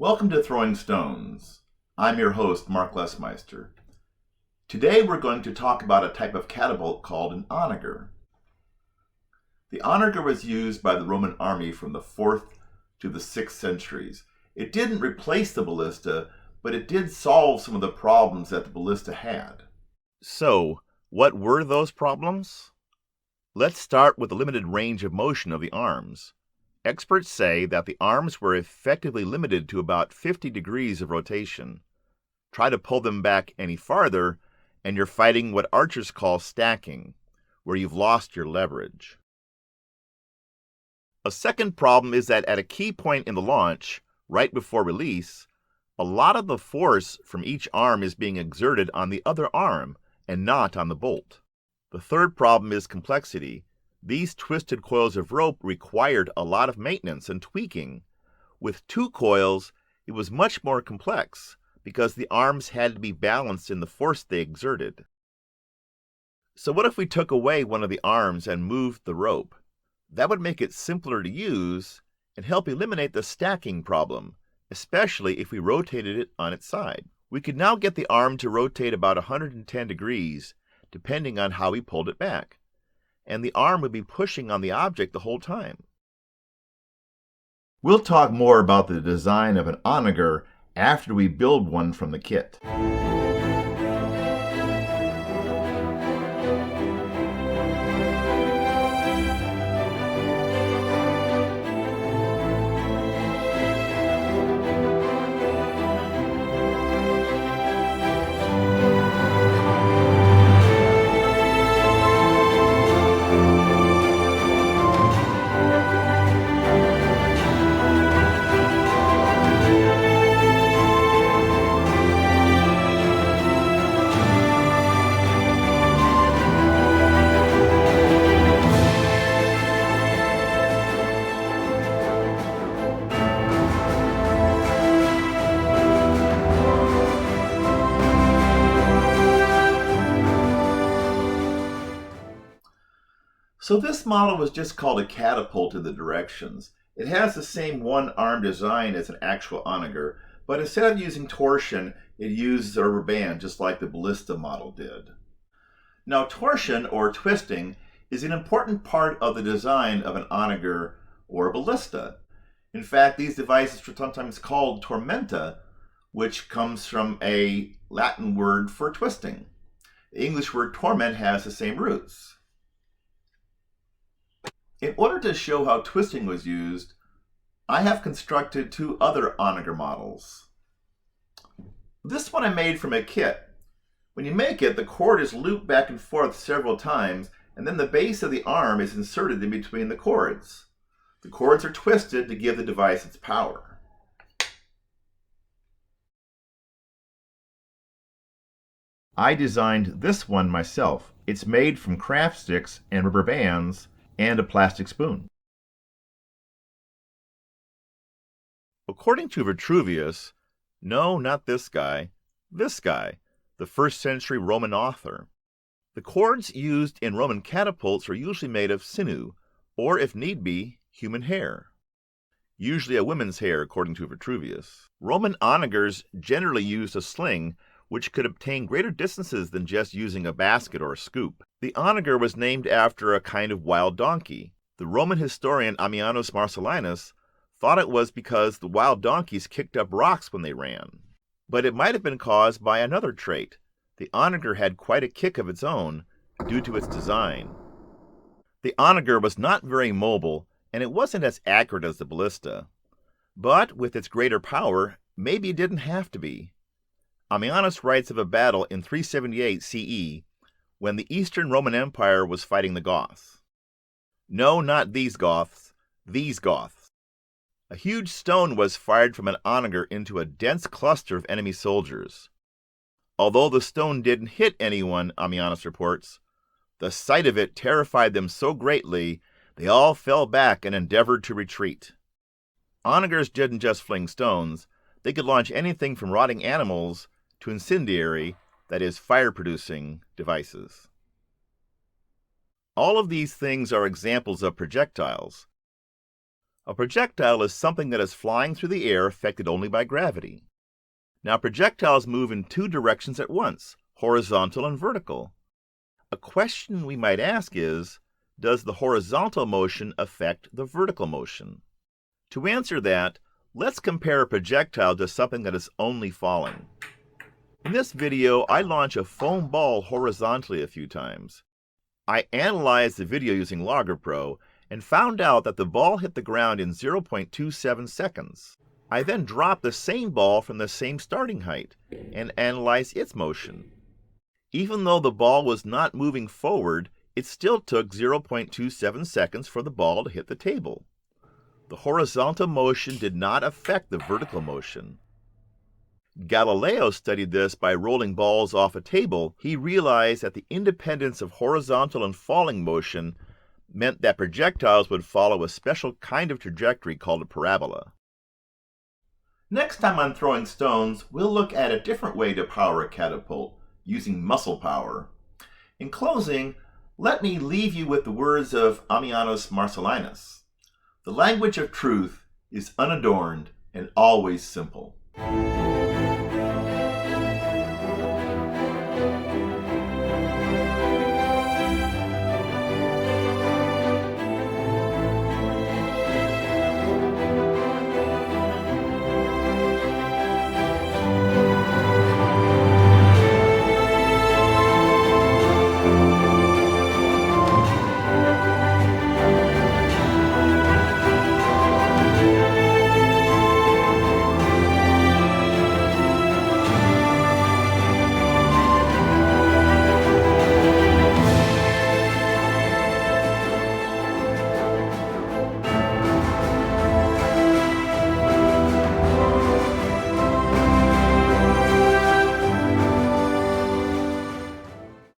Welcome to Throwing Stones. I'm your host, Mark Lesmeister. Today we're going to talk about a type of catapult called an onager. The onager was used by the Roman army from the 4th to the 6th centuries. It didn't replace the ballista, but it did solve some of the problems that the ballista had. So, what were those problems? Let's start with the limited range of motion of the arms. Experts say that the arms were effectively limited to about 50 degrees of rotation. Try to pull them back any farther, and you're fighting what archers call stacking, where you've lost your leverage. A second problem is that at a key point in the launch, right before release, a lot of the force from each arm is being exerted on the other arm and not on the bolt. The third problem is complexity. These twisted coils of rope required a lot of maintenance and tweaking. With 2 coils, it was much more complex because the arms had to be balanced in the force they exerted. So what if we took away one of the arms and moved the rope? That would make it simpler to use and help eliminate the stacking problem, especially if we rotated it on its side. We could now get the arm to rotate about 110 degrees, depending on how we pulled it back, and the arm would be pushing on the object the whole time. We'll talk more about the design of an onager after we build one from the kit. So this model was just called a catapult in the directions. It has the same one-arm design as an actual onager, but instead of using torsion, it uses a rubber band just like the ballista model did. Now torsion, or twisting, is an important part of the design of an onager or a ballista. In fact, these devices are sometimes called tormenta, which comes from a Latin word for twisting. The English word torment has the same roots. In order to show how twisting was used, I have constructed 2 other onager models. This one I made from a kit. When you make it, the cord is looped back and forth several times, and then the base of the arm is inserted in between the cords. The cords are twisted to give the device its power. I designed this one myself. It's made from craft sticks and rubber bands and a plastic spoon. According to Vitruvius, no, not this guy, the 1st century Roman author, the cords used in Roman catapults are usually made of sinew, or if need be, human hair. Usually a woman's hair, according to Vitruvius. Roman onagers generally used a sling, which could obtain greater distances than just using a basket or a scoop. The onager was named after a kind of wild donkey. The Roman historian Ammianus Marcellinus thought it was because the wild donkeys kicked up rocks when they ran. But it might have been caused by another trait. The onager had quite a kick of its own due to its design. The onager was not very mobile, and it wasn't as accurate as the ballista. But with its greater power, maybe it didn't have to be. Ammianus writes of a battle in 378 CE when the Eastern Roman Empire was fighting the Goths. No, not these Goths, these Goths. A huge stone was fired from an onager into a dense cluster of enemy soldiers. Although the stone didn't hit anyone, Ammianus reports, the sight of it terrified them so greatly they all fell back and endeavored to retreat. Onagers didn't just fling stones, they could launch anything from rotting animals to incendiary, that is, fire-producing devices. All of these things are examples of projectiles. A projectile is something that is flying through the air affected only by gravity. Now, projectiles move in two directions at once, horizontal and vertical. A question we might ask is, does the horizontal motion affect the vertical motion? To answer that, let's compare a projectile to something that is only falling. In this video, I launch a foam ball horizontally a few times. I analyzed the video using Logger Pro and found out that the ball hit the ground in 0.27 seconds. I then dropped the same ball from the same starting height and analyzed its motion. Even though the ball was not moving forward, it still took 0.27 seconds for the ball to hit the table. The horizontal motion did not affect the vertical motion. Galileo studied this by rolling balls off a table. He realized that the independence of horizontal and falling motion meant that projectiles would follow a special kind of trajectory called a parabola. Next time on Throwing Stones, we'll look at a different way to power a catapult, using muscle power. In closing, let me leave you with the words of Ammianus Marcellinus. The language of truth is unadorned and always simple.